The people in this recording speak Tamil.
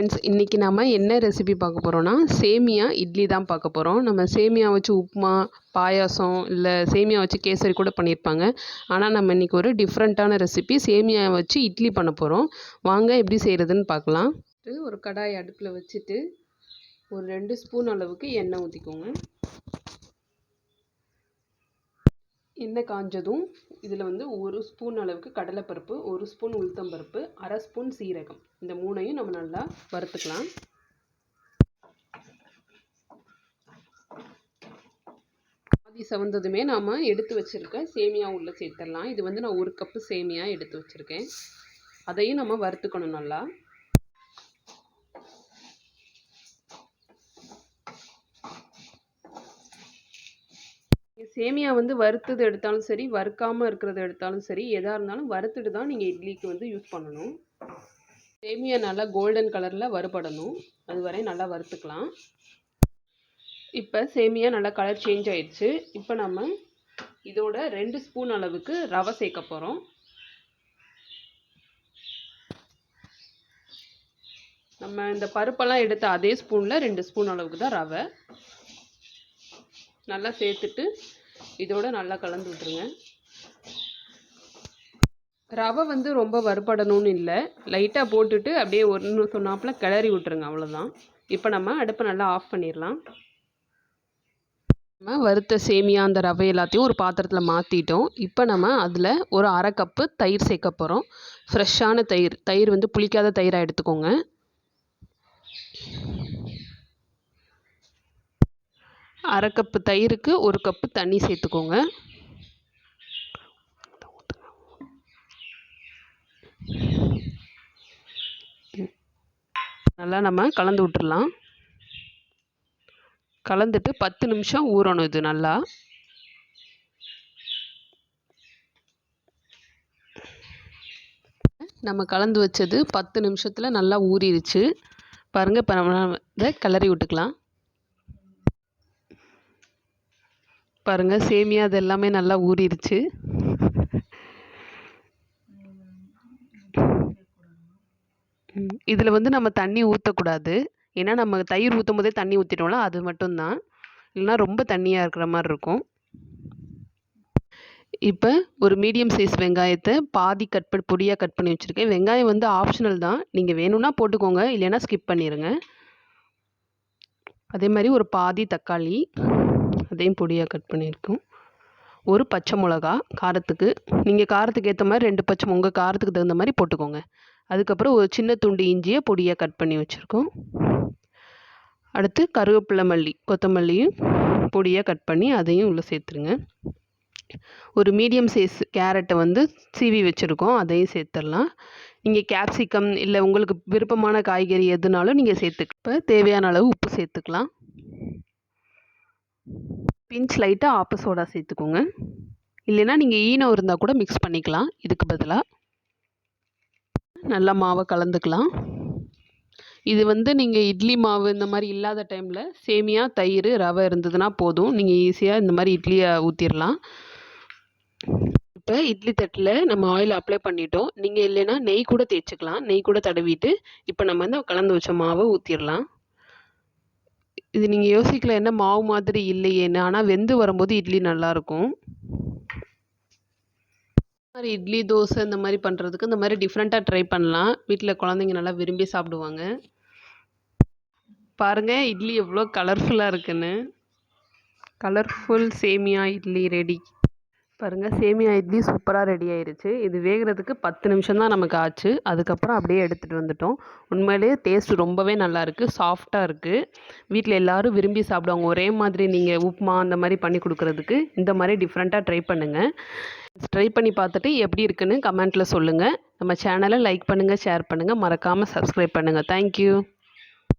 ஃப்ரெண்ட்ஸ், இன்றைக்கி நம்ம என்ன ரெசிபி பார்க்க போகிறோன்னா சேமியா இட்லி தான் பார்க்க போகிறோம். நம்ம சேமியா வச்சு உப்புமா, பாயாசம் இல்லை சேமியா வச்சு கேசரி கூட பண்ணியிருப்பாங்க. ஆனால் நம்ம இன்றைக்கி ஒரு டிஃப்ரெண்ட்டான ரெசிபி சேமியா வச்சு இட்லி பண்ண போகிறோம். வாங்க எப்படி செய்கிறதுன்னு பார்க்கலாம். ஒரு கடாய் அடுப்பில் வச்சுட்டு ஒரு 2 ஸ்பூன் அளவுக்கு எண்ணெய் ஊற்றிக்கோங்க. எண்ணெய் காஞ்சதும் இதில் வந்து 1 ஸ்பூன் அளவுக்கு கடலைப்பருப்பு, 1 ஸ்பூன் உளுத்தம்பருப்பு, 1/2 ஸ்பூன் சீரகம், இந்த 3ஐயும் நம்ம நல்லா வறுத்துக்கலாம். பாதி செவந்ததுமே நாம் எடுத்து வச்சுருக்க சேமியா உள்ளே சேர்த்துடலாம். இது வந்து நான் 1 கப்பு சேமியா எடுத்து வச்சுருக்கேன். அதையும் நம்ம வறுத்துக்கணும் நல்லா. சேமியா வந்து வறுத்தது எடுத்தாலும் சரி, வறுக்காமல் இருக்கிறத எடுத்தாலும் சரி, எதாக இருந்தாலும் வறுத்துட்டு தான் நீங்கள் இட்லிக்கு வந்து யூஸ் பண்ணணும். சேமியா நல்லா கோல்டன் கலரில் வறுபடணும், அது வரை நல்லா வறுத்துக்கலாம். இப்போ சேமியா நல்லா கலர் சேஞ்ச் ஆயிடுச்சு. இப்போ நம்ம இதோட 2 ஸ்பூன் அளவுக்கு ரவை சேர்க்க போகிறோம். நம்ம இந்த பருப்பெல்லாம் எடுத்த அதே ஸ்பூனில் 2 ஸ்பூன் அளவுக்கு தான் ரவை நல்லா சேர்த்துட்டு இதோட நல்லா கலந்து விட்டுருங்க. ரவை வந்து ரொம்ப வறுபடணும்னு இல்லை, லைட்டாக போட்டுட்டு அப்படியே ஒன்று சொன்னாப்பில் கிளறி விட்டுருங்க, அவ்வளோதான். இப்போ நம்ம அடுப்பை நல்லா ஆஃப் பண்ணிடலாம். நம்ம வறுத்த சேமியா அந்த ரவை எல்லாத்தையும் ஒரு பாத்திரத்தில் மாற்றிட்டோம். இப்போ நம்ம அதில் ஒரு 1/2 கப்பு தயிர் சேர்க்க போகிறோம். ஃப்ரெஷ்ஷான தயிர் வந்து புளிக்காத தயிராக எடுத்துக்கோங்க. அரை கப்பு தயிருக்கு 1 கப்பு தண்ணி சேர்த்துக்கோங்க. நல்லா நம்ம கலந்து விட்டுடலாம். கலந்துட்டு 10 நிமிஷம் ஊறணும். இது நல்லா நம்ம கலந்து வச்சது 10 நிமிஷத்தில் நல்லா ஊறிடுச்சு பாருங்கள். இப்போ நம்ம இதை கிளறி விட்டுக்கலாம். பாருங்கள், சேமியா அது எல்லாமே நல்லா ஊறிடுச்சு. இதில் வந்து நம்ம தண்ணி ஊற்றக்கூடாது, ஏன்னா நம்ம தயிர் ஊற்றும் போதே தண்ணி ஊற்றிட்டோம்ல, அது மட்டும்தான். இல்லைனா ரொம்ப தண்ணியாக இருக்கிற மாதிரி இருக்கும். இப்போ ஒரு மீடியம் சைஸ் வெங்காயத்தை பாதி பொடியாக கட் பண்ணி வச்சுருக்கேன். வெங்காயம் வந்து ஆப்ஷனல் தான், நீங்கள் வேணும்னா போட்டுக்கோங்க, இல்லைன்னா ஸ்கிப் பண்ணிடுங்க. அதே மாதிரி ஒரு பாதி தக்காளி, அதையும் பொடியாக கட் பண்ணியிருக்கோம். ஒரு பச்சை மிளகா காரத்துக்கு, நீங்கள் காரத்துக்கு ஏற்ற மாதிரி 2 பச்சை, உங்கள் காரத்துக்கு தகுந்த மாதிரி போட்டுக்கோங்க. அதுக்கப்புறம் ஒரு சின்ன துண்டு இஞ்சியை பொடியாக கட் பண்ணி வச்சுருக்கோம். அடுத்து கருவேப்பிலை, கொத்தமல்லியும் பொடியாக கட் பண்ணி அதையும் உள்ளே சேர்த்துருங்க. ஒரு மீடியம் சைஸ் கேரட்டை வந்து சீவி வச்சுருக்கோம், அதையும் சேர்த்துடலாம். நீங்கள் கேப்சிகம் இல்லை உங்களுக்கு விருப்பமான காய்கறி எதுனாலும் நீங்கள் இப்போ தேவையான அளவு உப்பு சேர்த்துக்கலாம். பிஞ்ச் லைட்டாக ஆப்ப சோடா சேர்த்துக்கோங்க, இல்லைன்னா நீங்கள் ஈனோ இருந்தால் கூட மிக்ஸ் பண்ணிக்கலாம். இதுக்கு பதிலாக நல்லா மாவை கலந்துக்கலாம். இது வந்து நீங்கள் இட்லி மாவு இந்த மாதிரி இல்லாத டைமில் சேமியா, தயிர், ரவை இருந்ததுன்னா போதும், நீங்கள் ஈஸியாக இந்த மாதிரி இட்லியை ஊற்றிடலாம். இப்போ இட்லி தட்டில் நம்ம ஆயில் அப்ளை பண்ணிட்டோம். நீங்கள் இல்லைன்னா நெய் கூட தேய்ச்சிக்கலாம். நெய் கூட தடவிட்டு இப்போ நம்ம வந்து கலந்து வச்ச மாவை ஊற்றிடலாம். இது நீங்கள் யோசிக்கல, என்ன மாவு மாதிரி இல்லையேன்னு, ஆனால் வெந்து வரும்போது இட்லி நல்லாயிருக்கும். மாதிரி இட்லி, தோசை இந்த மாதிரி பண்ணுறதுக்கு இந்த மாதிரி டிஃப்ரெண்ட்டாக ட்ரை பண்ணலாம். வீட்டில் குழந்தைங்க நல்லா விரும்பி சாப்பிடுவாங்க. பாருங்கள் இட்லி எவ்வளோ கலர்ஃபுல்லாக இருக்குன்னு. கலர்ஃபுல் சேமியா இட்லி ரெடி. பாருங்கள், சேமியா இட்லி சூப்பராக ரெடி ஆயிடுச்சு. இது வேகிறதுக்கு 10 நிமிஷம் தான் நமக்கு ஆச்சு. அதுக்கப்புறம் அப்படியே எடுத்துகிட்டு வந்துட்டோம். உண்மையிலே டேஸ்ட் ரொம்பவே நல்லாயிருக்கு, சாஃப்டாக இருக்குது. வீட்டில் எல்லோரும் விரும்பி சாப்பிடுவாங்க. ஒரே மாதிரி நீங்கள் உப்புமா அந்த மாதிரி பண்ணி கொடுக்குறதுக்கு இந்த மாதிரி டிஃப்ரெண்ட்டாக ட்ரை பண்ணுங்கள். ட்ரை பண்ணி பார்த்துட்டு எப்படி இருக்குன்னு கமெண்ட்டில் சொல்லுங்கள். நம்ம சேனலை லைக் பண்ணுங்கள், ஷேர் பண்ணுங்கள், மறக்காமல் சப்ஸ்கிரைப் பண்ணுங்கள். தேங்க்யூ.